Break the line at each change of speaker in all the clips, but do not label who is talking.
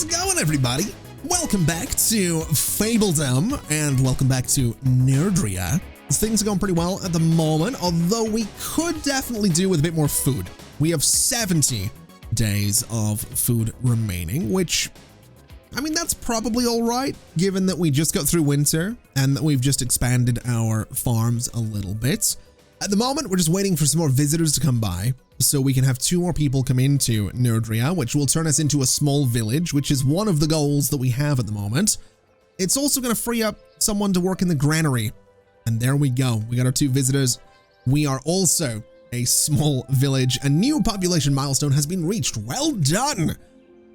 How's it going, everybody? Welcome back to Fabledom, and welcome back to Nerdria. Things are going pretty well at the moment, although we could definitely do with a bit more food. We have 70 days of food remaining, which, I mean, that's probably all right, given that we just got through winter and that we've just expanded our farms a little bit. At the moment, we're just waiting for some more visitors to come by so we can have 2 more people come into Nerdria, which will turn us into a small village, which is one of the goals that we have at the moment. It's also going to free up someone to work in the granary. And there we go. We got our 2 visitors. We are also a small village. A new population milestone has been reached. Well done!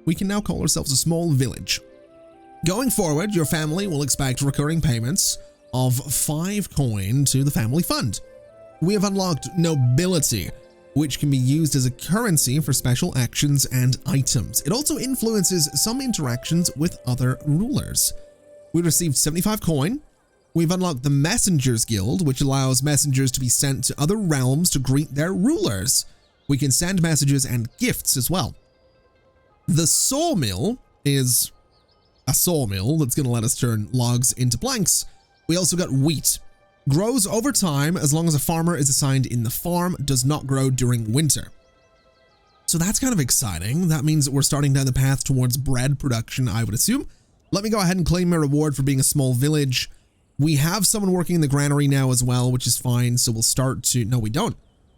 We can now call ourselves a small village. Going forward, your family will expect recurring payments of 5 coin to the family fund. We have unlocked nobility, which can be used as a currency for special actions and items. It also influences some interactions with other rulers. We received 75 coin. We've unlocked the Messengers Guild, which allows messengers to be sent to other realms to greet their rulers. We can send messages and gifts as well. The sawmill is a sawmill that's going to let us turn logs into planks. We also got wheat. Grows over time as long as a farmer is assigned in the farm, does not grow during winter. So that's kind of exciting. That means that we're starting down the path towards bread production, I would assume. Let me go ahead and claim my reward for being a small village. We have someone working in the granary now as well, which is fine. So we'll start to, no, we don't.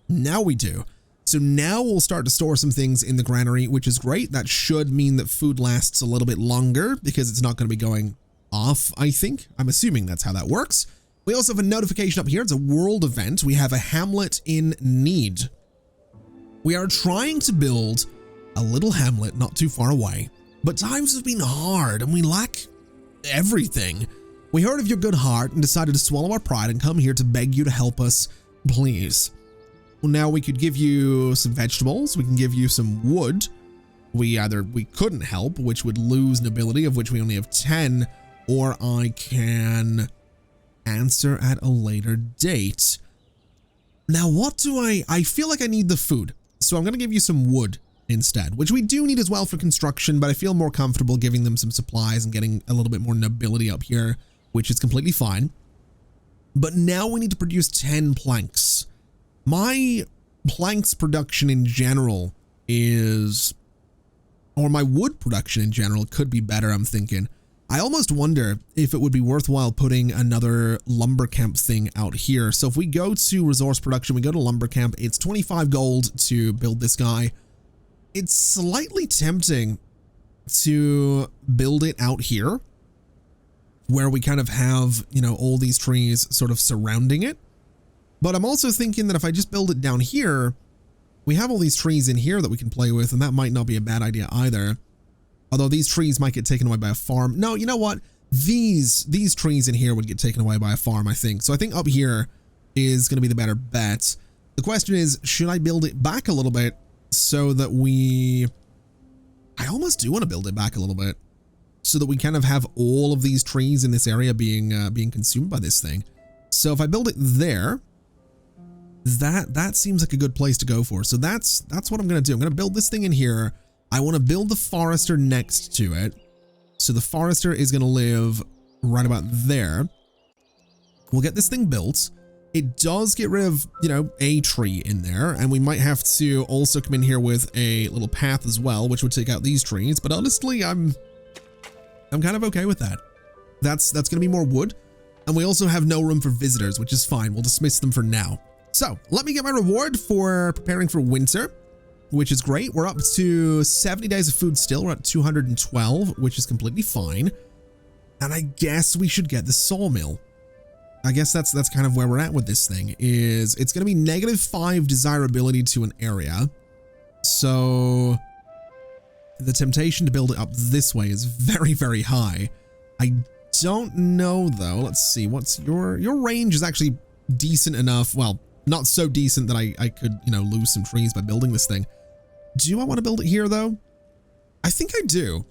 Now we do. So now we'll start to store some things in the granary, which is great. That should mean that food lasts a little bit longer because it's not going to be going off, I think. I'm assuming that's how that works. We also have a notification up here. It's a world event. We have a Hamlet in need. We are trying to build a little hamlet not too far away, but times have been hard and we lack everything. We heard of your good heart and decided to swallow our pride and come here to beg you to help us, please. Well, now we could give you some vegetables. We can give you some wood. We couldn't help, which would lose nobility, of which we only have 10, or I can answer at a later date. Now, what do I feel like I need the food. So I'm going to give you some wood instead, which we do need as well for construction, but I feel more comfortable giving them some supplies and getting a little bit more nobility up here, which is completely fine. But now we need to produce 10 planks. My planks production in general is, or my wood production in general could be better, I'm thinking. I almost wonder if it would be worthwhile putting another lumber camp thing out here. So if we go to resource production, we go to lumber camp, it's 25 gold to build this guy. It's slightly tempting to build it out here where we kind of have, you know, all these trees sort of surrounding it. But I'm also thinking that if I just build it down here, we have all these trees in here that we can play with, and that might not be a bad idea either. Although these trees might get taken away by a farm. No, you know what? These trees in here would get taken away by a farm, I think. So I think up here is going to be the better bet. The question is, should I build it back a little bit so that I almost do want to build it back a little bit so that we kind of have all of these trees in this area being consumed by this thing. So if I build it there, that seems like a good place to go for. So that's what I'm going to do. I'm going to build this thing in here. I want to build the forester next to it. So the forester is going to live right about there. We'll get this thing built. It does get rid of, you know, a tree in there, and we might have to also come in here with a little path as well, which would take out these trees. But honestly, I'm kind of okay with that. That's going to be more wood. And we also have no room for visitors, which is fine. We'll dismiss them for now. So let me get my reward for preparing for winter, which is great. We're up to 70 days of food still. We're at 212, which is completely fine. And I guess we should get the sawmill. I guess that's kind of where we're at with this thing. Is it's going to be -5 desirability to an area. So the temptation to build it up this way is very, very high. I don't know though. Let's see. What's your range is actually decent enough. Well, not so decent that I could, you know, lose some trees by building this thing. Do I want to build it here though? I think I do,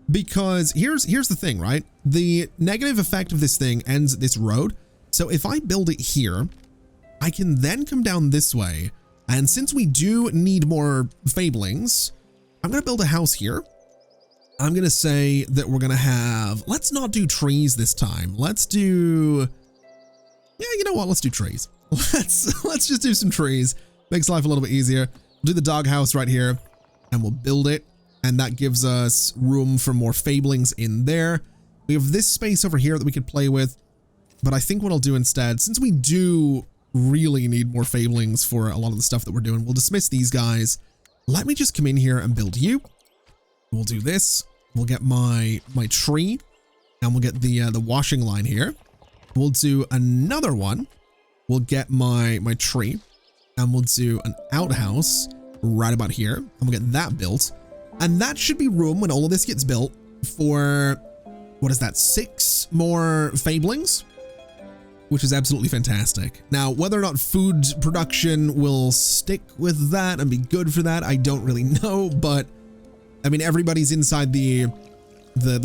because here's the thing, right? The negative effect of this thing ends at this road. So if I build it here, I can then come down this way. And since we do need more fablings, I'm going to build a house here. I'm going to say that we're going to have, let's not do trees this time. Let's do, yeah, you know what? Let's do trees. Let's just do some trees. Makes life a little bit easier. We'll do the doghouse right here and we'll build it. And that gives us room for more fablings in there. We have this space over here that we could play with. But I think what I'll do instead, since we do really need more fablings for a lot of the stuff that we're doing, we'll dismiss these guys. Let me just come in here and build you. We'll do this. We'll get my tree and we'll get the washing line here. We'll do another one. We'll get my tree and we'll do an outhouse right about here and we'll get that built. And that should be room when all of this gets built for, what is that, 6 more fablings, which is absolutely fantastic. Now, whether or not food production will stick with that and be good for that, I don't really know, but I mean, everybody's inside the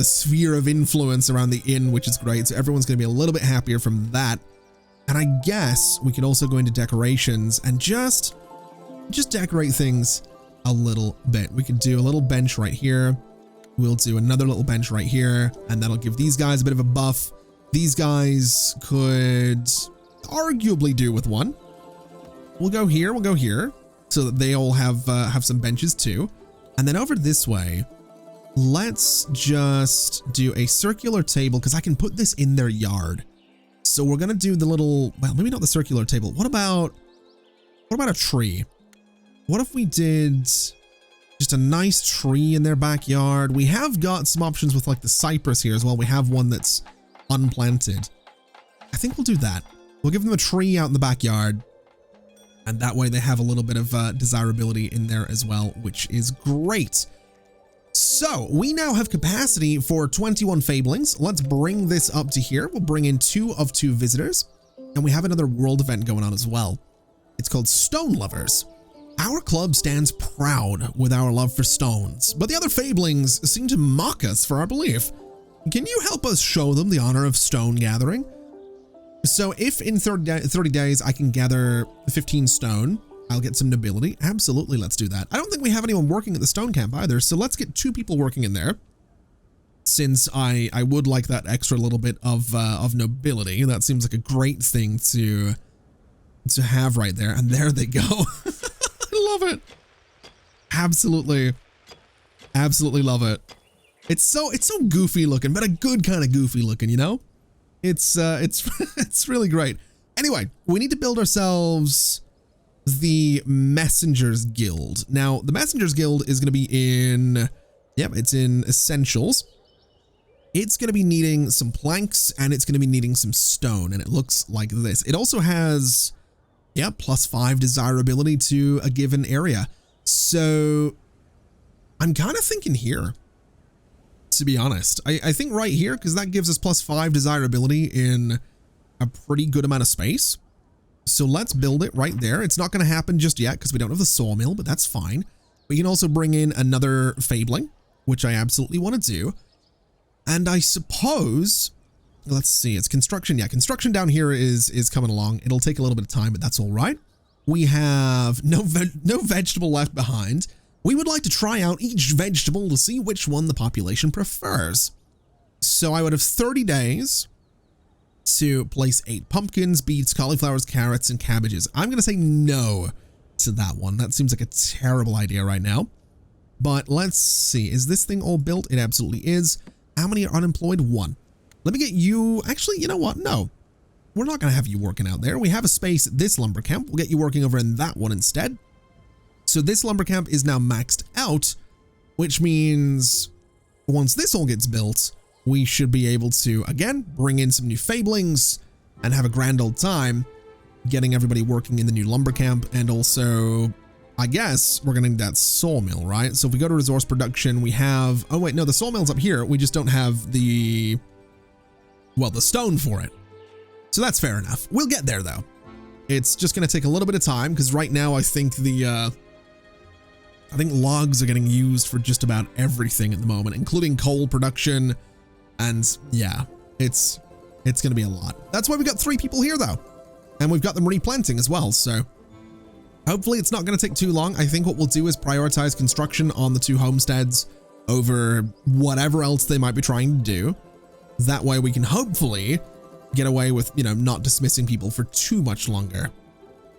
sphere of influence around the inn, which is great. So everyone's going to be a little bit happier from that. And I guess we could also go into decorations and just decorate things a little bit. We could do a little bench right here. We'll do another little bench right here, and that'll give these guys a bit of a buff. These guys could arguably do with one. We'll go here, so that they all have some benches too. And then over this way, let's just do a circular table because I can put this in their yard. So we're gonna do the little, well, maybe not the circular table. What about a tree? What if we did just a nice tree in their backyard? We have got some options with like the cypress here as well. We have one that's unplanted. I think we'll do that. We'll give them a tree out in the backyard. And that way they have a little bit of desirability in there as well, which is great. So we now have capacity for 21 fablings. Let's bring this up to here. We'll bring in 2 of 2 visitors. And we have another world event going on as well. It's called Stone Lovers. Our club stands proud with our love for stones, but the other fablings seem to mock us for our belief. Can you help us show them the honor of stone gathering? So if in 30 days I can gather 15 stone, I'll get some nobility. Absolutely, let's do that. I don't think we have anyone working at the stone camp either, so let's get 2 people working in there. Since I would like that extra little bit of nobility. That seems like a great thing to have right there. And there they go. I love it. Absolutely love it. It's so goofy looking, but a good kind of goofy looking, you know? It's it's really great. Anyway, we need to build ourselves the Messengers Guild. Now, the Messengers Guild is going to be in, yep, it's in Essentials. It's going to be needing some planks and it's going to be needing some stone, and it looks like this. It also has, yeah, +5 desirability to a given area. So I'm kind of thinking here, to be honest. I think right here, because that gives us +5 desirability in a pretty good amount of space. So let's build it right there. It's not going to happen just yet because we don't have the sawmill, but that's fine. We can also bring in another fabling, which I absolutely want to do. And I suppose, let's see, it's construction. Yeah, construction down here is coming along. It'll take a little bit of time, but that's all right. We have no vegetable left behind. We would like to try out each vegetable to see which one the population prefers. So I would have 30 days to place 8 pumpkins, beets, cauliflowers, carrots, and cabbages. I'm going to say no to that one. That seems like a terrible idea right now. But let's see. Is this thing all built? It absolutely is. How many are unemployed? 1. Let me get you. Actually, you know what? No, we're not going to have you working out there. We have a space at this lumber camp. We'll get you working over in that one instead. So this lumber camp is now maxed out, which means once this all gets built, we should be able to, again, bring in some new fablings and have a grand old time getting everybody working in the new lumber camp. And also, I guess we're going to need that sawmill, right? So if we go to resource production, we have, oh wait, no, the sawmill's up here. We just don't have the, well, the stone for it. So that's fair enough. We'll get there though. It's just going to take a little bit of time because right now I think logs are getting used for just about everything at the moment, including coal production. And yeah, it's going to be a lot. That's why we got 3 people here though. And we've got them replanting as well. So hopefully it's not going to take too long. I think what we'll do is prioritize construction on the 2 homesteads over whatever else they might be trying to do. That way we can hopefully get away with, you know, not dismissing people for too much longer.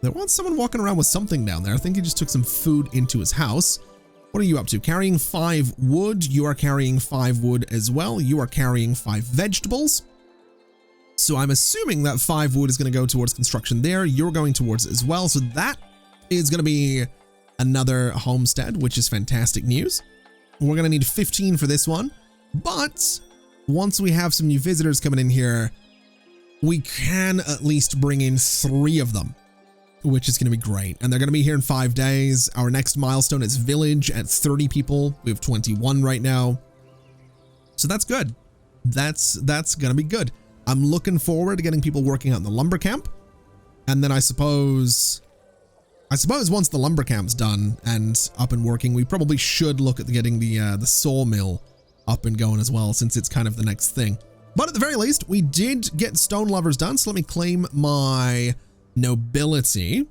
There was someone walking around with something down there. I think he just took some food into his house. What are you up to? Carrying 5 wood. You are carrying 5 wood as well. You are carrying 5 vegetables. So I'm assuming that 5 wood is going to go towards construction there. You're going towards it as well. So that is going to be another homestead, which is fantastic news. We're going to need 15 for this one. But once we have some new visitors coming in here, we can at least bring in 3 of them, which is going to be great. And they're going to be here in 5 days. Our next milestone is village at 30 people. We have 21 right now. So that's good. That's going to be good. I'm looking forward to getting people working out in the lumber camp. And then I suppose once the lumber camp's done and up and working, we probably should look at getting the sawmill up and going as well, since it's kind of the next thing. But at the very least, we did get stone lovers done. So let me claim my nobility,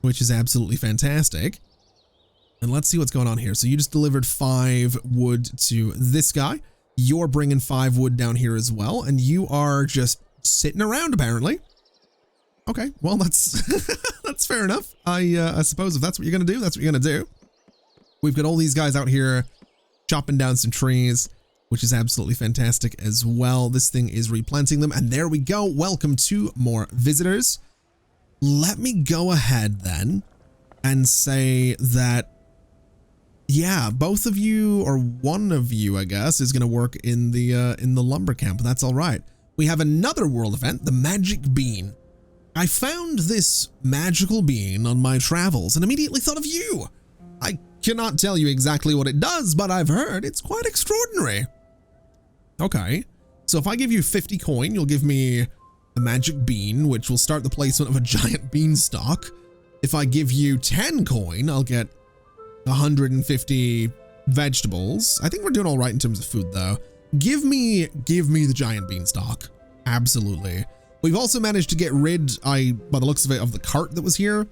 which is absolutely fantastic. And let's see what's going on here. So you just delivered 5 wood to this guy. You're bringing 5 wood down here as well. And you are just sitting around apparently. Okay, well, that's that's fair enough. I suppose if that's what you're going to do, that's what you're going to do. We've got all these guys out here chopping down some trees, which is absolutely fantastic as well. This thing is replanting them. And there we go. Welcome to more visitors. Let me go ahead then and say that, yeah, both of you, or one of you, I guess, is going to work in the lumber camp. That's all right. We have another world event, the magic bean. I found this magical bean on my travels and immediately thought of you. I cannot tell you exactly what it does, but I've heard it's quite extraordinary. Okay, so if I give you 50 coin, you'll give me a magic bean, which will start the placement of a giant beanstalk. If I give you 10 coin, I'll get 150 vegetables. I think we're doing all right in terms of food though. Give me the giant beanstalk. Absolutely. We've also managed to get rid, by the looks of it, of the cart that was here.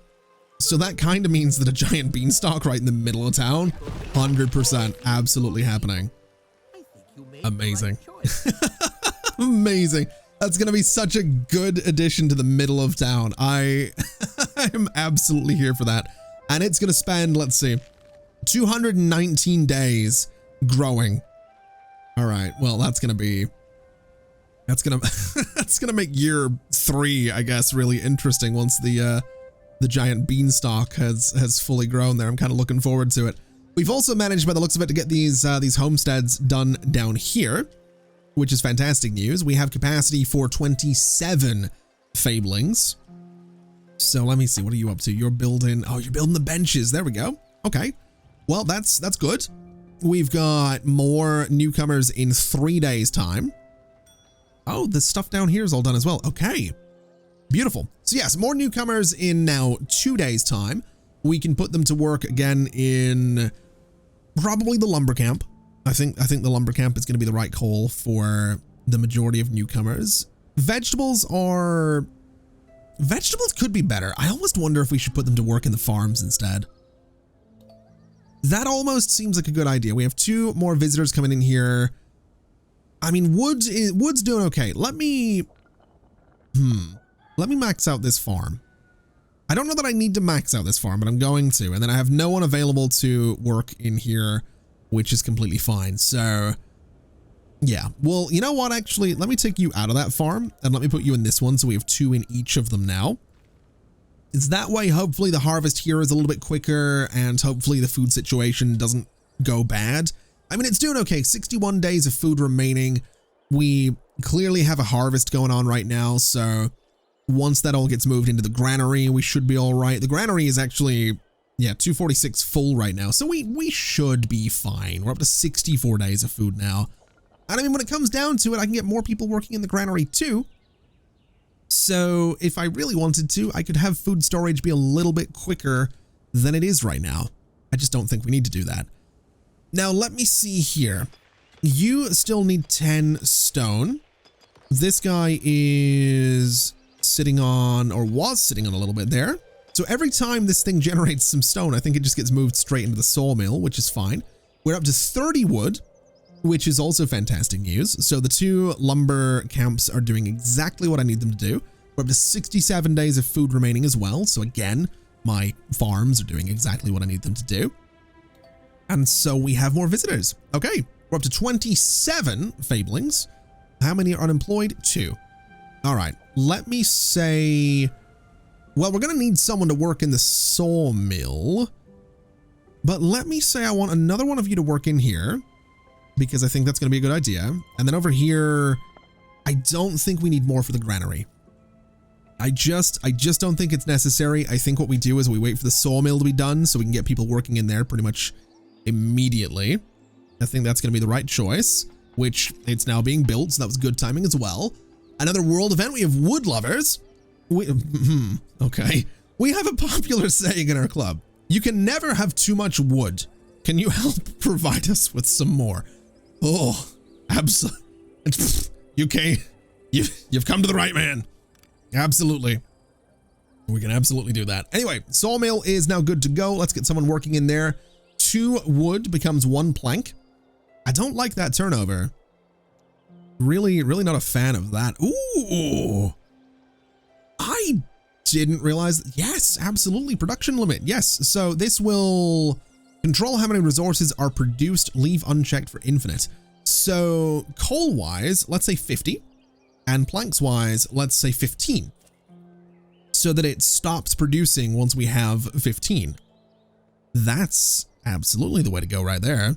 So that kind of means that a giant beanstalk right in the middle of town, 100% absolutely happening. Amazing. Amazing. That's going to be such a good addition to the middle of town. I am absolutely here for that. And it's going to spend, let's see, 219 days growing. All right. Well, that's going to make year 3, I guess, really interesting once the giant beanstalk has fully grown there. I'm kind of looking forward to it. We've also managed, by the looks of it, to get these homesteads done down here, which is fantastic news. We have capacity for 27 Fabelings. So let me see. What are you up to? You're building the benches. There we go. Okay. Well, that's good. We've got more newcomers in 3 days time. Oh, the stuff down here is all done as well. Okay. Beautiful. So yes, more newcomers in now 2 days time. We can put them to work again in probably the lumber camp. I think the lumber camp is going to be the right call for the majority of newcomers. Vegetables could be better. I almost wonder if we should put them to work in the farms instead. That almost seems like a good idea. We have 2 more visitors coming in here. I mean, wood's doing okay. Let me max out this farm. I don't know that I need to max out this farm, but I'm going to. And then I have no one available to work in here, which is completely fine. So yeah, well, you know what? Actually, let me take you out of that farm and let me put you in this one. So we have 2 in each of them now. It's that way. Hopefully the harvest here is a little bit quicker and hopefully the food situation doesn't go bad. I mean, it's doing okay. 61 days of food remaining. We clearly have a harvest going on right now. So once that all gets moved into the granary, we should be all right. The granary is actually, yeah, 246 full right now. So we should be fine. We're up to 64 days of food now. And I mean, when it comes down to it, I can get more people working in the granary too. So if I really wanted to, I could have food storage be a little bit quicker than it is right now. I just don't think we need to do that. Now, let me see here. You still need 10 stone. This guy is sitting on, or was sitting on a little bit there. So every time this thing generates some stone, I think it just gets moved straight into the sawmill, which is fine. We're up to 30 wood, which is also fantastic news. So the 2 lumber camps are doing exactly what I need them to do. We're up to 67 days of food remaining as well. So again, my farms are doing exactly what I need them to do. And so we have more visitors. Okay, we're up to 27 fablings. How many are unemployed? 2. All right, let me say, well, we're going to need someone to work in the sawmill. But let me say I want another one of you to work in here, because I think that's going to be a good idea. And then over here, I don't think we need more for the granary. I just don't think it's necessary. I think what we do is we wait for the sawmill to be done so we can get people working in there pretty much immediately. I think that's going to be the right choice, which it's now being built, so that was good timing as well. Another world event, we have wood lovers. Okay. We have a popular saying in our club. You can never have too much wood. Can you help provide us with some more? Oh, absolutely. UK, you've come to the right man. Absolutely. We can absolutely do that. Anyway, sawmill is now good to go. Let's get someone working in there. 2 wood becomes 1 plank. I don't like that turnover. Really not a fan of that. Ooh. I didn't realize. Yes, absolutely. Production limit. Yes. So this will control how many resources are produced, leave unchecked for infinite. So coal wise, let's say 50. And planks wise, let's say 15. So that it stops producing once we have 15. That's absolutely the way to go right there.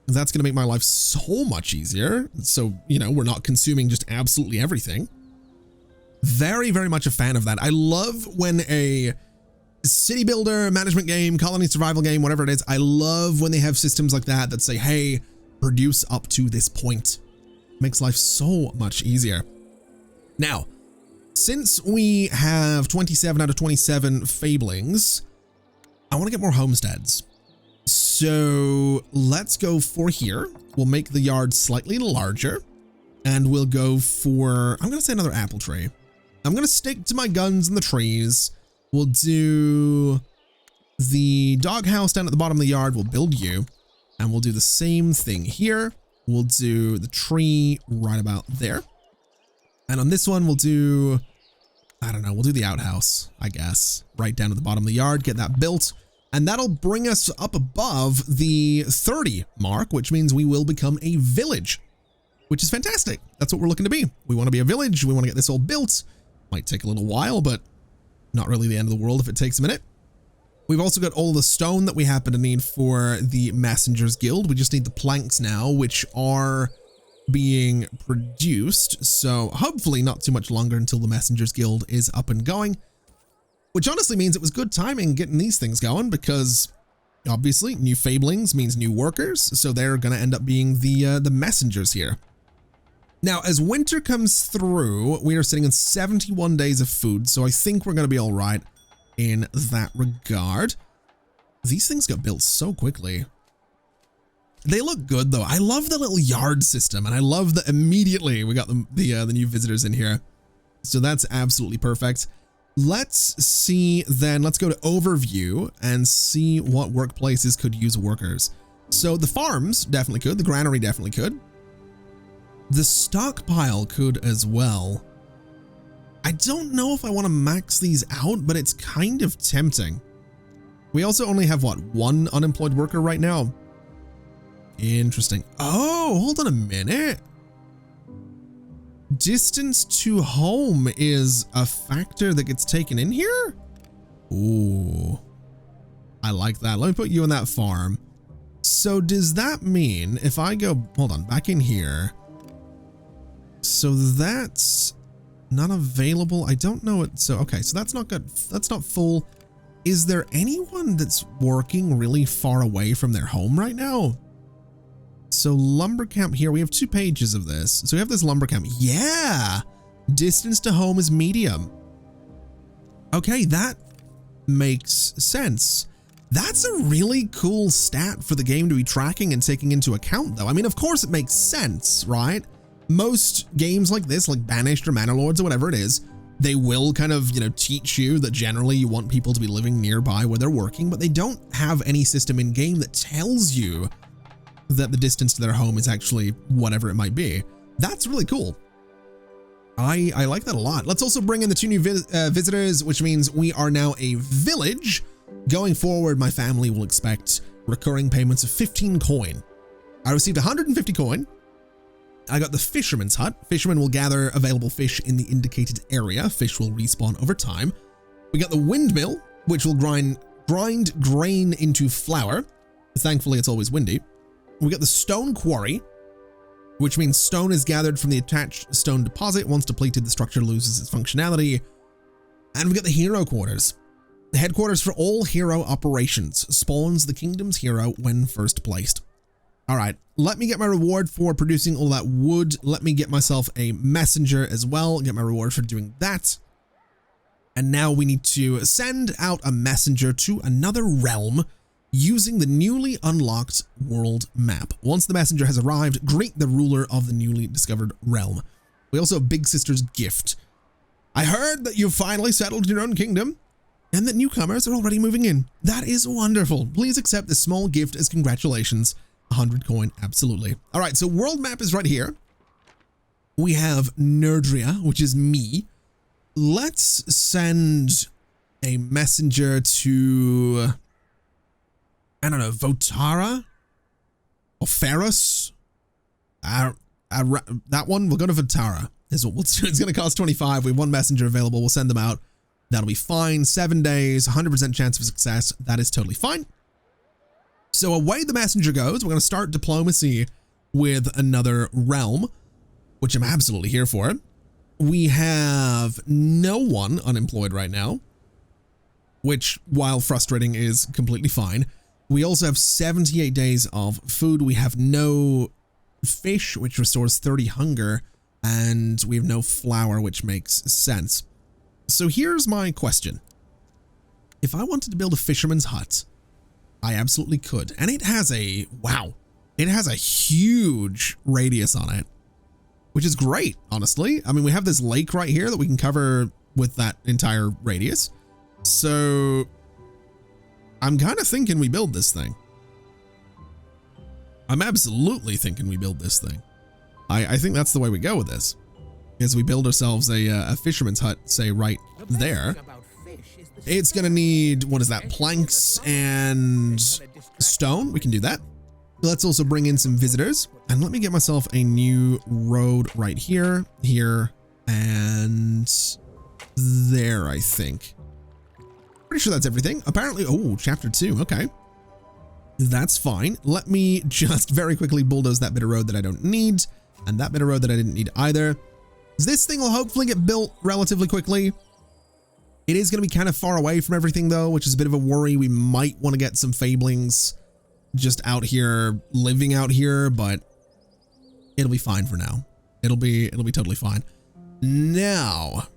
That's going to make my life so much easier. So, you know, we're not consuming just absolutely everything. Very much a fan of that. I love when a city builder, management game, colony survival game, whatever it is, I love when they have systems like that that say, hey, produce up to this point. Makes life so much easier. Now, since we have 27 out of 27 fablings, I want to get more homesteads. So let's go for here. We'll make the yard slightly larger and we'll go for, I'm going to say another apple tree. I'm going to stick to my guns in the trees. We'll do the doghouse down at the bottom of the yard. We'll build you and we'll do the same thing here. We'll do the tree right about there. And on this one, we'll do, I don't know, we'll do the outhouse, I guess, right down at the bottom of the yard, get that built. And that'll bring us up above the 30 mark, which means we will become a village, which is fantastic. That's what we're looking to be. We want to be a village. We want to get this all built. Might take a little while, but not really the end of the world if it takes a minute. We've also got all the stone that we happen to need for the Messengers Guild. We just need the planks now, which are being produced. So hopefully not too much longer until the Messengers Guild is up and going. Which honestly means it was good timing getting these things going because obviously new fablings means new workers. So they're going to end up being the messengers here. Now, as winter comes through, we are sitting in 71 days of food. So I think we're going to be all right in that regard. These things got built so quickly. They look good though. I love the little yard system and I love that immediately we got the new visitors in here. So that's absolutely perfect. Let's see then, let's go to overview and see what workplaces could use workers. So the farms definitely could, the granary definitely could. The stockpile could as well. I don't know if I want to max these out, but it's kind of tempting. We also only have what, 1 unemployed worker right now? Interesting. Oh, hold on a minute. Distance to home is a factor that gets taken in here? Ooh, I like that. Let me put you on that farm. So does that mean if I go, hold on, back in here. So that's not available. I don't know it. So, okay, so that's not good. That's not full. Is there anyone that's working really far away from their home right now? So lumber camp here, we have 2 pages of this. So we have this lumber camp. Yeah. Distance to home is medium. Okay, that makes sense. That's a really cool stat for the game to be tracking and taking into account though. I mean, of course it makes sense, right? Most games like this, like Banished or Manor Lords or whatever it is, they will kind of, you know, teach you that generally you want people to be living nearby where they're working, but they don't have any system in game that tells you that the distance to their home is actually whatever it might be. That's really cool. I like that a lot. Let's also bring in the 2 new visitors, which means we are now a village. Going forward, my family will expect recurring payments of 15 coin. I received 150 coin. I got the fisherman's hut. Fishermen will gather available fish in the indicated area. Fish will respawn over time. We got the windmill, which will grind grain into flour. Thankfully, it's always windy. We got the stone quarry, which means stone is gathered from the attached stone deposit. Once depleted, the structure loses its functionality. And we got the hero quarters. The headquarters for all hero operations. Spawns the kingdom's hero when first placed. All right, let me get my reward for producing all that wood. Let me get myself a messenger as well, get my reward for doing that. And now we need to send out a messenger to another realm using the newly unlocked world map. Once the messenger has arrived, greet the ruler of the newly discovered realm. We also have Big Sister's gift. I heard that you've finally settled your own kingdom and that newcomers are already moving in. That is wonderful. Please accept this small gift as congratulations. 100 coin, absolutely. All right, so world map is right here. We have Nerdria, which is me. Let's send a messenger to, I don't know, Votara or Ferris. That one, we'll go to Votara. Is what we'll do. It's going to cost 25. We have 1 messenger available. We'll send them out. That'll be fine. 7 days, 100% chance of success. That is totally fine. So away the messenger goes. We're going to start diplomacy with another realm, which I'm absolutely here for. We have no one unemployed right now, which, while frustrating, is completely fine. We also have 78 days of food. We have no fish, which restores 30 hunger, and we have no flour, which makes sense. So here's my question. If I wanted to build a fisherman's hut, I absolutely could. And it has a, wow, it has a huge radius on it, which is great, honestly. I mean, we have this lake right here that we can cover with that entire radius. So I'm kind of thinking we build this thing. I'm absolutely thinking we build this thing. I think that's the way we go with this, is we build ourselves a fisherman's hut, say right there. It's gonna need, what is that, planks and stone. We can do that. Let's also bring in some visitors, and let me get myself a new road right here, and there, I think. Pretty sure that's everything. Apparently, oh, chapter 2, okay. That's fine. Let me just very quickly bulldoze that bit of road that I don't need, and that bit of road that I didn't need either. This thing will hopefully get built relatively quickly. It is going to be kind of far away from everything though, which is a bit of a worry. We might want to get some fablings just out here, living out here, but it'll be fine for now. It'll be totally fine. Now,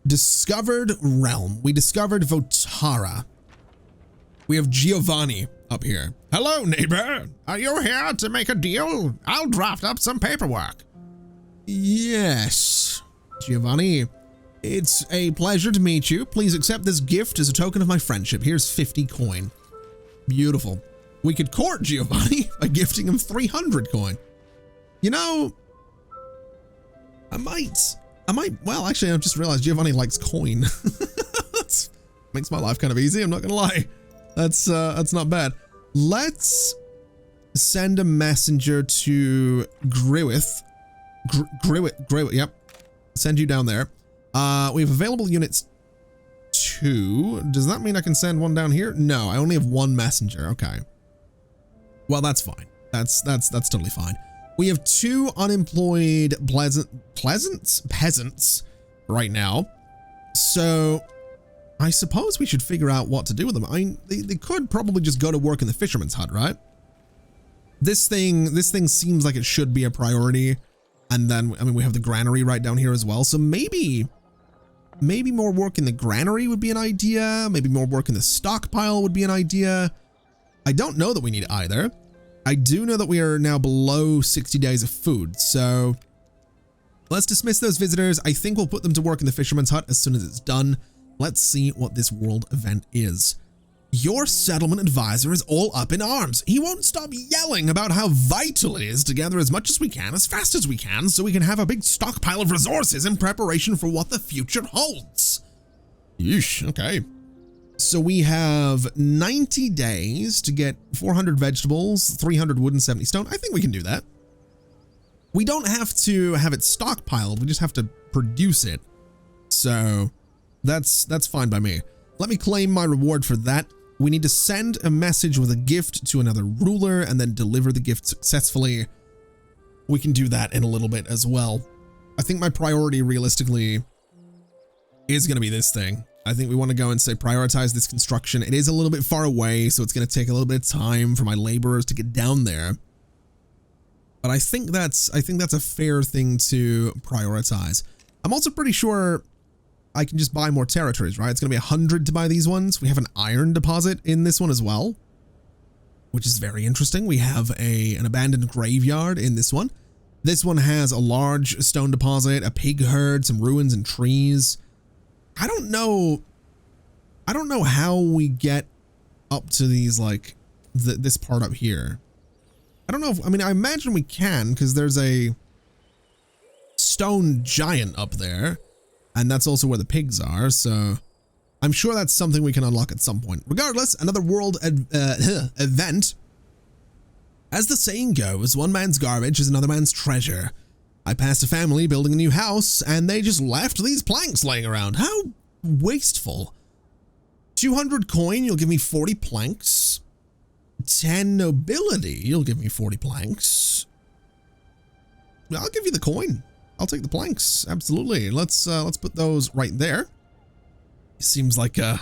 discovered realm. We discovered Votara. We have Giovanni up here. Hello, neighbor. Are you here to make a deal? I'll draft up some paperwork. Yes, Giovanni. It's a pleasure to meet you. Please accept this gift as a token of my friendship. Here's 50 coin. Beautiful. We could court Giovanni by gifting him 300 coin. You know, I might, well, actually, I've just realized Giovanni likes coin. That makes my life kind of easy. I'm not going to lie. That's not bad. Let's send a messenger to Griwith. Griwith, yep. Send you down there. We have available units 2. Does that mean I can send one down here? No, I only have 1 messenger. Okay. Well, that's fine. That's totally fine. We have 2 unemployed peasants right now. So I suppose we should figure out what to do with them. I mean, they could probably just go to work in the fisherman's hut, right? This thing seems like it should be a priority. And then, I mean, we have the granary right down here as well. So maybe more work in the granary would be an idea. Maybe more work in the stockpile would be an idea. I don't know that we need either. I do know that we are now below 60 days of food. So let's dismiss those visitors. I think we'll put them to work in the fisherman's hut as soon as it's done. Let's see what this world event is. Your settlement advisor is all up in arms. He won't stop yelling about how vital it is to gather as much as we can, as fast as we can, so we can have a big stockpile of resources in preparation for what the future holds. Yeesh, okay. So we have 90 days to get 400 vegetables, 300 wood and 70 stone. I think we can do that. We don't have to have it stockpiled, we just have to produce it. So that's fine by me. Let me claim my reward for that. We need to send a message with a gift to another ruler and then deliver the gift successfully. We can do that in a little bit as well. I think my priority realistically is going to be this thing. I think we want to go and say prioritize this construction. It is a little bit far away, so it's going to take a little bit of time for my laborers to get down there. But I think that's a fair thing to prioritize. I'm also pretty sure I can just buy more territories, right? It's going to be 100 to buy these ones. We have an iron deposit in this one as well, which is very interesting. We have an abandoned graveyard in this one. This one has a large stone deposit, a pig herd, some ruins and trees. I don't know how we get up to these, like, this part up here. I don't know if, I mean, I imagine we can, because there's a stone giant up there. And that's also where the pigs are, so I'm sure that's something we can unlock at some point. Regardless, another world event. As the saying goes, one man's garbage is another man's treasure. I passed a family building a new house, and they just left these planks laying around. How wasteful. 200 coin, you'll give me 40 planks. 10 nobility, you'll give me 40 planks. I'll give you the coin. I'll take the planks, absolutely. Let's put those right there. Seems like a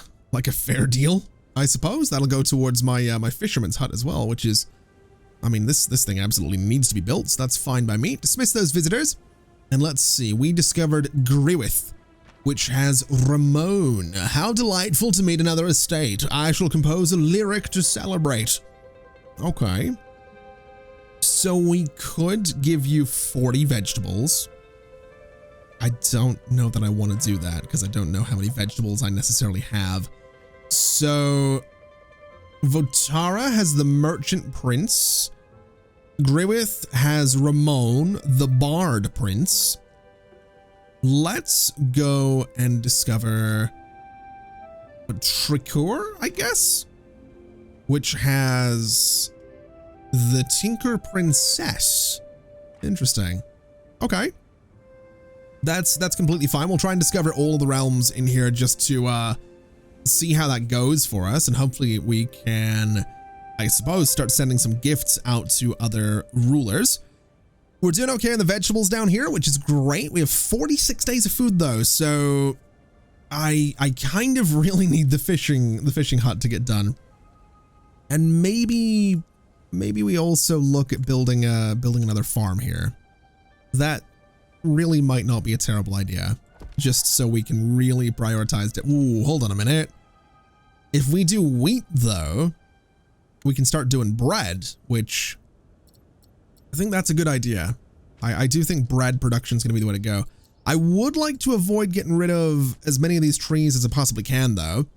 fair deal, I suppose. That'll go towards my my fisherman's hut as well, which is, I mean, this thing absolutely needs to be built, so that's fine by me. Dismiss those visitors, and let's see. We discovered Griwith, which has Ramon. How delightful to meet another estate. I shall compose a lyric to celebrate. Okay. So we could give you 40 vegetables. I don't know that I want to do that because I don't know how many vegetables I necessarily have. So Votara has the Merchant Prince. Griwith has Ramon, the Bard Prince. Let's go and discover Tricour, I guess, which has the Tinker Princess. Interesting. Okay. That's completely fine. We'll try and discover all of the realms in here just to see how that goes for us, and hopefully we can, I suppose, start sending some gifts out to other rulers. We're doing okay on the vegetables down here, which is great. We have 46 days of food though, so I kind of really need the fishing hut to get done. And maybe we also look at building another farm here. That really might not be a terrible idea, just so we can really prioritize it. Ooh, hold on a minute. If we do wheat though, we can start doing bread, which I think that's a good idea. I do think bread production is going to be the way to go. I would like to avoid getting rid of as many of these trees as I possibly can though.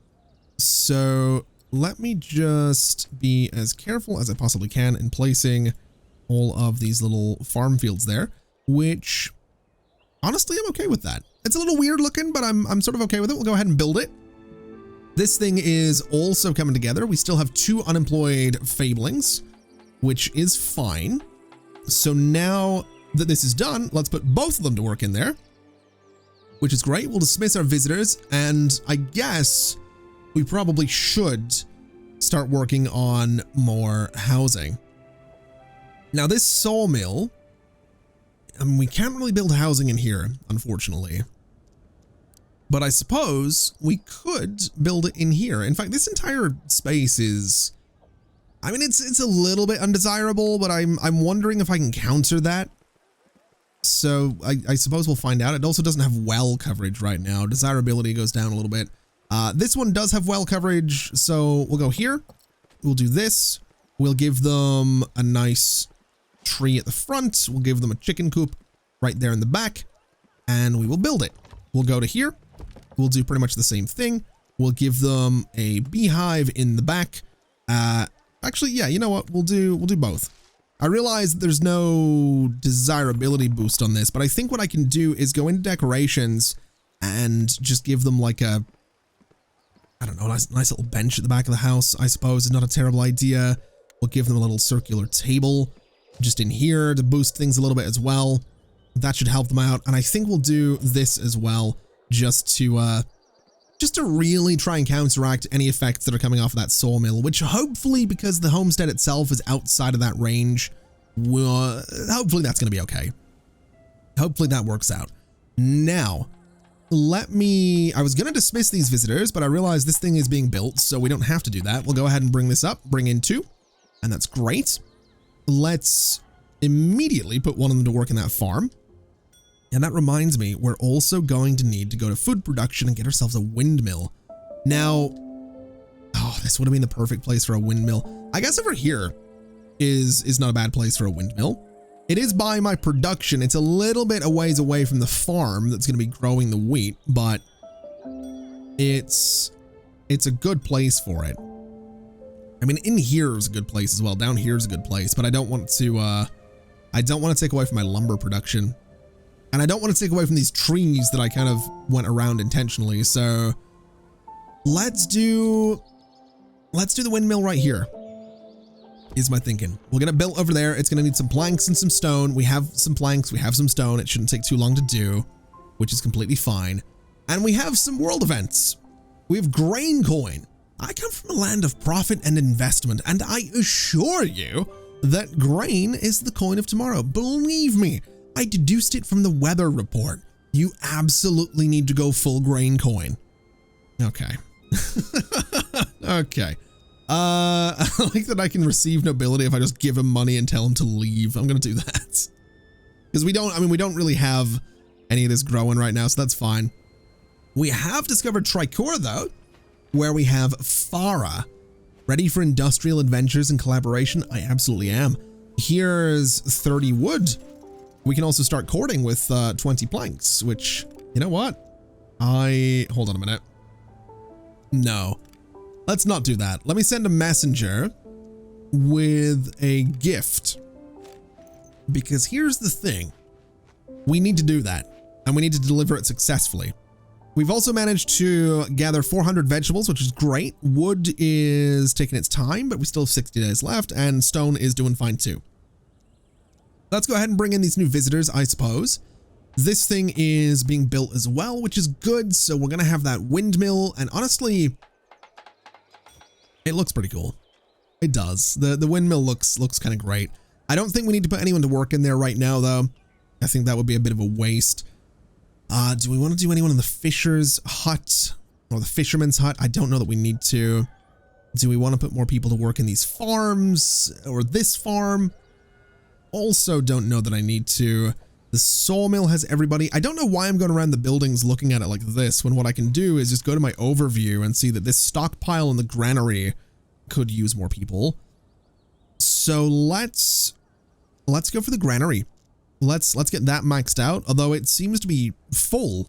So let me just be as careful as I possibly can in placing all of these little farm fields there, which honestly, I'm okay with that. It's a little weird looking, but I'm sort of okay with it. We'll go ahead and build it. This thing is also coming together. We still have 2 unemployed fablings, which is fine. So now that this is done, let's put both of them to work in there, which is great. We'll dismiss our visitors, and I guess we probably should start working on more housing. Now this sawmill, we can't really build housing in here, unfortunately. But I suppose we could build it in here. In fact, this entire space is, I mean, it's a little bit undesirable, but I'm wondering if I can counter that. So I suppose we'll find out. It also doesn't have well coverage right now. Desirability goes down a little bit. This one does have well coverage, so we'll go here. We'll do this. We'll give them a nice tree at the front. We'll give them a chicken coop right there in the back, and we will build it. We'll go to here. We'll do pretty much the same thing. We'll give them a beehive in the back. Actually, yeah, you know what? We'll do both. I realize there's no desirability boost on this, but I think what I can do is go into decorations and just give them like a, I don't know, nice little bench at the back of the house, I suppose is not a terrible idea. We'll give them a little circular table just in here to boost things a little bit as well. That should help them out. And I think we'll do this as well, just to really try and counteract any effects that are coming off of that sawmill, which hopefully, because the homestead itself is outside of that range, hopefully that's going to be okay. Hopefully that works out. Now, I was going to dismiss these visitors, but I realized this thing is being built, so we don't have to do that. We'll go ahead and bring this up, bring in 2, and that's great. Let's immediately put one of them to work in that farm. And that reminds me, we're also going to need to go to food production and get ourselves a windmill. Now, this would have been the perfect place for a windmill. I guess over here is not a bad place for a windmill. It is by my production. It's a little bit a ways away from the farm that's going to be growing the wheat, but it's a good place for it. I mean, in here is a good place as well. Down here is a good place, but I don't want to take away from my lumber production. And I don't want to take away from these trees that I kind of went around intentionally. So let's do the windmill right here, is my thinking. We'll get it built over there. It's going to need some planks and some stone. We have some planks. We have some stone. It shouldn't take too long to do, which is completely fine. And we have some world events. We have grain coin. I come from a land of profit and investment, and I assure you that grain is the coin of tomorrow. Believe me. I deduced it from the weather report. You absolutely need to go full grain coin. Okay. Okay. I like that I can receive nobility if I just give him money and tell him to leave. I'm going to do that. Because we don't really have any of this growing right now, so that's fine. We have discovered Tricora though, where we have Farah. Ready for industrial adventures and collaboration? I absolutely am. Here's 30 wood. We can also start courting with 20 planks, which, you know what? Hold on a minute. No, let's not do that. Let me send a messenger with a gift, because here's the thing. We need to do that, and we need to deliver it successfully. We've also managed to gather 400 vegetables, which is great. Wood is taking its time, but we still have 60 days left, and stone is doing fine too. Let's go ahead and bring in these new visitors, I suppose. This thing is being built as well, which is good. So we're going to have that windmill. And honestly, it looks pretty cool. It does. The windmill looks kind of great. I don't think we need to put anyone to work in there right now, though. I think that would be a bit of a waste. Do we want to do anyone in the fisher's hut or the fisherman's hut? I don't know that we need to. Do we want to put more people to work in these farms or this farm? Also don't know that I need to. The sawmill has everybody. I don't know why I'm going around the buildings looking at it like this, when what I can do is just go to my overview and see that this stockpile in the granary could use more people. So let's go for the granary. Let's get that maxed out, although it seems to be full.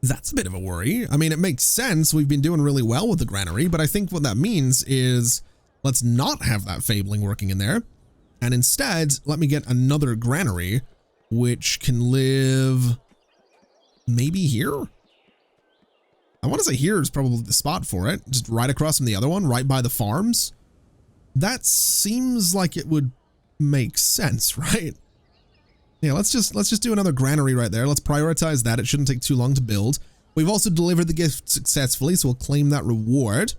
That's a bit of a worry. I mean, it makes sense. We've been doing really well with the granary, but I think what that means is let's not have that fabling working in there. And instead, let me get another granary, which can live maybe here. I want to say here is probably the spot for it. Just right across from the other one, right by the farms. That seems like it would make sense, right? Yeah, let's just do another granary right there. Let's prioritize that. It shouldn't take too long to build. We've also delivered the gift successfully, so we'll claim that reward.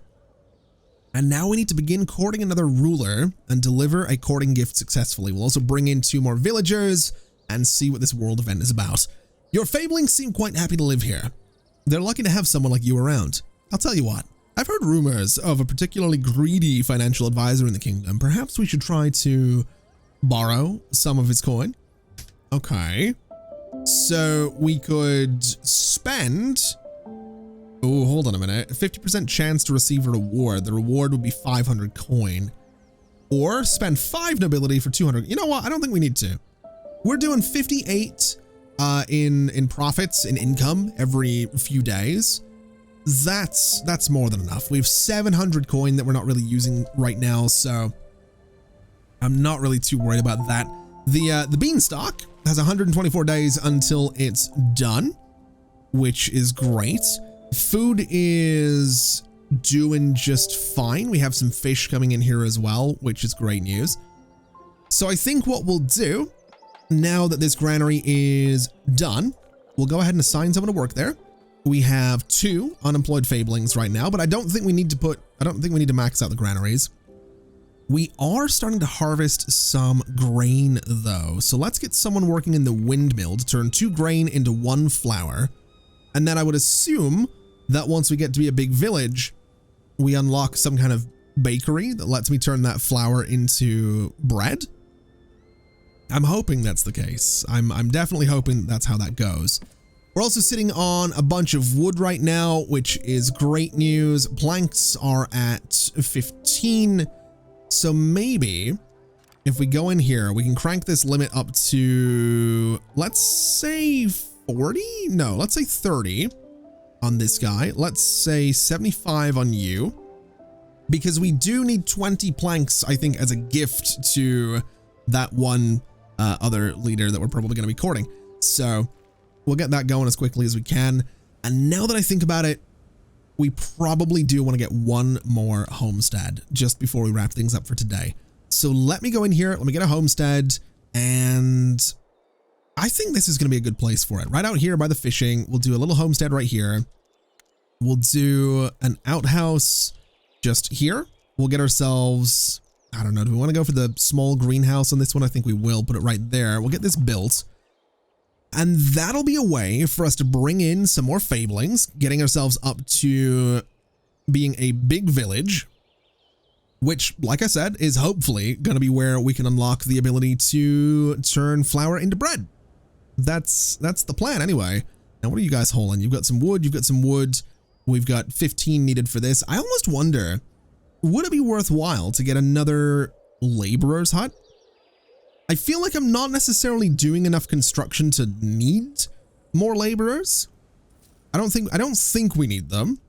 And now we need to begin courting another ruler and deliver a courting gift successfully. We'll also bring in 2 more villagers and see what this world event is about. Your fablings seem quite happy to live here. They're lucky to have someone like you around. I'll tell you what, I've heard rumors of a particularly greedy financial advisor in the kingdom. Perhaps we should try to borrow some of his coin. Okay. So we could spend... Oh, hold on a minute. 50% chance to receive a reward. The reward would be 500 coin. Or spend 5 nobility for 200. You know what? I don't think we need to. We're doing 58 in profits, in income every few days. That's more than enough. We have 700 coin that we're not really using right now, so I'm not really too worried about that. The Beanstalk has 124 days until it's done, which is great. Food is doing just fine. We have some fish coming in here as well, which is great news. So I think what we'll do, now that this granary is done, we'll go ahead and assign someone to work there. We have 2 unemployed fablings right now, but I don't think we need to max out the granaries. We are starting to harvest some grain though. So let's get someone working in the windmill to turn 2 grain into 1 flour. And then I would assume that once we get to be a big village, we unlock some kind of bakery that lets me turn that flour into bread. I'm hoping that's the case. I'm definitely hoping that's how that goes. We're also sitting on a bunch of wood right now, which is great news. Planks are at 15. So maybe if we go in here, we can crank this limit up to, let's say 40? No, let's say 30 on this guy. Let's say 75 on you, because we do need 20 planks, I think, as a gift to that one other leader that we're probably going to be courting. So we'll get that going as quickly as we can. And now that I think about it, we probably do want to get 1 more homestead just before we wrap things up for today. So let me go in here, let me get a homestead, and I think this is going to be a good place for it. Right out here by the fishing, we'll do a little homestead right here. We'll do an outhouse just here. We'll get ourselves, I don't know, do we want to go for the small greenhouse on this one? I think we will put it right there. We'll get this built. And that'll be a way for us to bring in some more fablings, getting ourselves up to being a big village, which, like I said, is hopefully going to be where we can unlock the ability to turn flour into bread. That's the plan anyway. Now, what are you guys hauling? You've got some wood. You've got some wood. We've got 15 needed for this. I almost wonder, would it be worthwhile to get another laborer's hut? I feel like I'm not necessarily doing enough construction to need more laborers. I don't think we need them,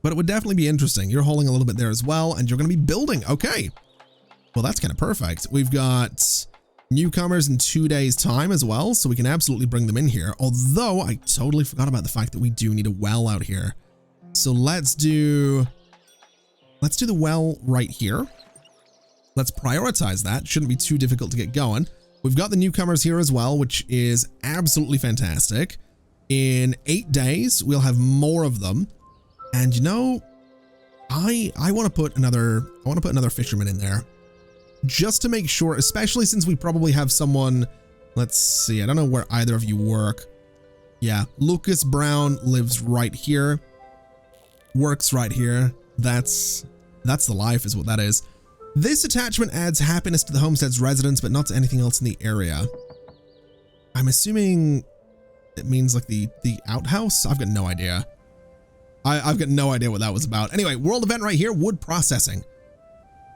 but it would definitely be interesting. You're hauling a little bit there as well, and you're going to be building. Okay. Well, that's kind of perfect. We've got newcomers in 2 days time as well, so we can absolutely bring them in here. Although I totally forgot about the fact that we do need a well out here. So let's do the well right here. Let's prioritize that. Shouldn't be too difficult to get going. We've got the newcomers here as well, which is absolutely fantastic. In 8 days, we'll have more of them. And you know, I want to put another fisherman in there just to make sure, especially since we probably have someone, let's see, I don't know where either of you work. Yeah, Lucas Brown lives right here, works right here. That's the life, is what that is. This attachment adds happiness to the homestead's residents, but not to anything else in the area. I'm assuming it means like the outhouse. I've got no idea. I've got no idea what that was about. Anyway, world event right here, wood processing.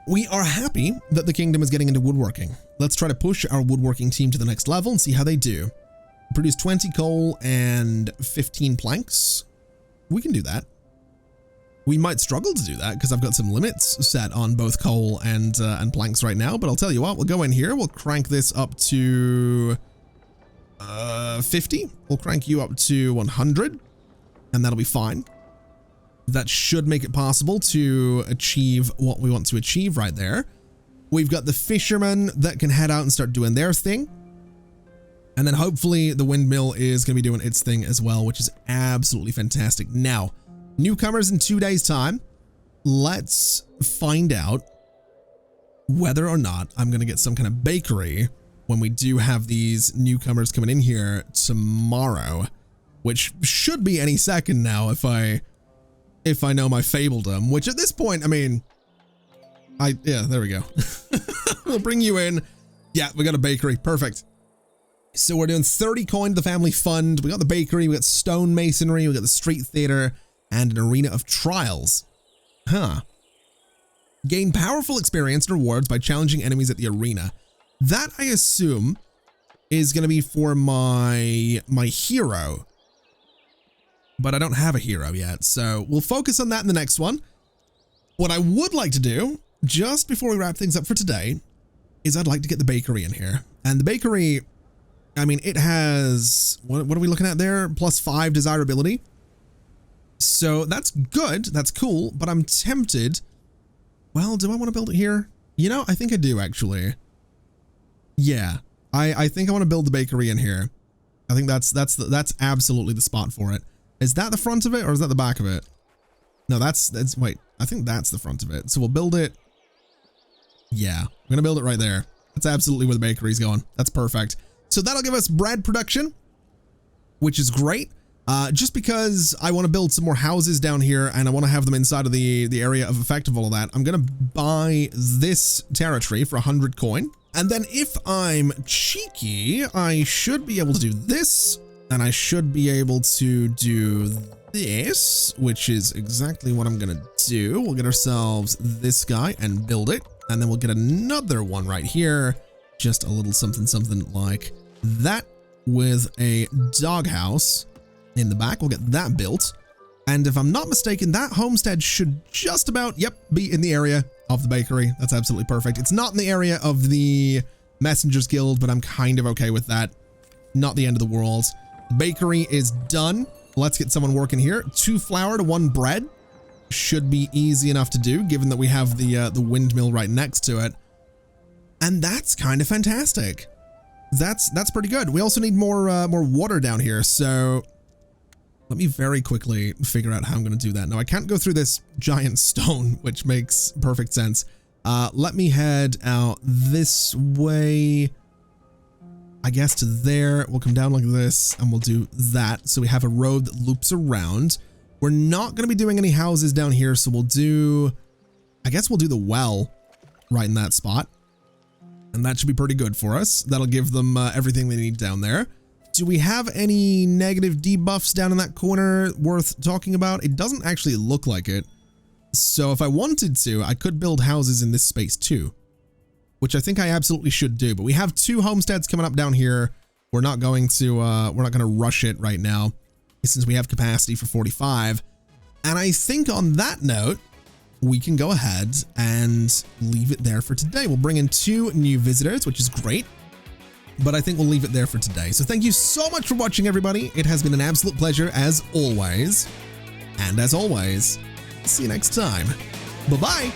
We are happy that the kingdom is getting into woodworking. Let's try to push our woodworking team to the next level and see how they do. Produce 20 coal and 15 planks. We can do that. We might struggle to do that because I've got some limits set on both coal and planks right now, but I'll tell you what, we'll go in here, we'll crank this up to 50. We'll crank you up to 100, and that'll be fine. That should make it possible to achieve what we want to achieve right there. We've got the fishermen that can head out and start doing their thing. And then hopefully the windmill is going to be doing its thing as well, which is absolutely fantastic. Now, newcomers in 2 days time, let's find out whether or not I'm going to get some kind of bakery when we do have these newcomers coming in here tomorrow, which should be any second now if I know my Fabledom, which at this point, I mean, yeah, there we go. We'll bring you in. Yeah, we got a bakery. Perfect. So we're doing 30 coin to the family fund. We got the bakery, we got stone masonry, we got the street theater, and an arena of trials. Huh. Gain powerful experience and rewards by challenging enemies at the arena. That, I assume, is going to be for my hero. but I don't have a hero yet. So we'll focus on that in the next one. What I would like to do, just before we wrap things up for today, is I'd like to get the bakery in here. And the bakery, I mean, it has, what are we looking at there? +5 desirability. So that's good. That's cool. But I'm tempted. Well, do I want to build it here? You know, I think I do actually. Yeah, I think I want to build the bakery in here. I think that's absolutely the spot for it. Is that the front of it or is that the back of it? No, that's wait, I think that's the front of it. So we'll build it. Yeah, I'm going to build it right there. That's absolutely where the bakery's going. That's perfect. So that'll give us bread production, which is great. Just because I want to build some more houses down here and I want to have them inside of the area of effect of all of that, I'm going to buy this territory for 100 coin. And then if I'm cheeky, I should be able to do this, and I should be able to do this, which is exactly what I'm going to do. We'll get ourselves this guy and build it, and then we'll get another one right here. Just a little something like that with a doghouse in the back. We'll get that built. And if I'm not mistaken, that homestead should just about, yep, be in the area of the bakery. That's absolutely perfect. It's not in the area of the Messengers Guild, but I'm kind of okay with that. Not the end of the world. Bakery is done. Let's get someone working here. 2 flour to 1 bread. Should be easy enough to do, given that we have the windmill right next to it. And that's kind of fantastic. That's pretty good. We also need more water down here, so let me very quickly figure out how I'm going to do that. Now, I can't go through this giant stone, which makes perfect sense. Let me head out this way, I guess, to there. We'll come down like this, and we'll do that. So we have a road that loops around. We're not going to be doing any houses down here, so we'll do, I guess we'll do the well right in that spot. And that should be pretty good for us. That'll give them everything they need down there. Do we have any negative debuffs down in that corner worth talking about? It doesn't actually look like it. So if I wanted to, I could build houses in this space too, which I think I absolutely should do. But we have 2 homesteads coming up down here. We're not going to rush it right now since we have capacity for 45. And I think on that note, we can go ahead and leave it there for today. We'll bring in 2 new visitors, which is great. But I think we'll leave it there for today. So thank you so much for watching, everybody. It has been an absolute pleasure as always. And as always, see you next time. Bye-bye.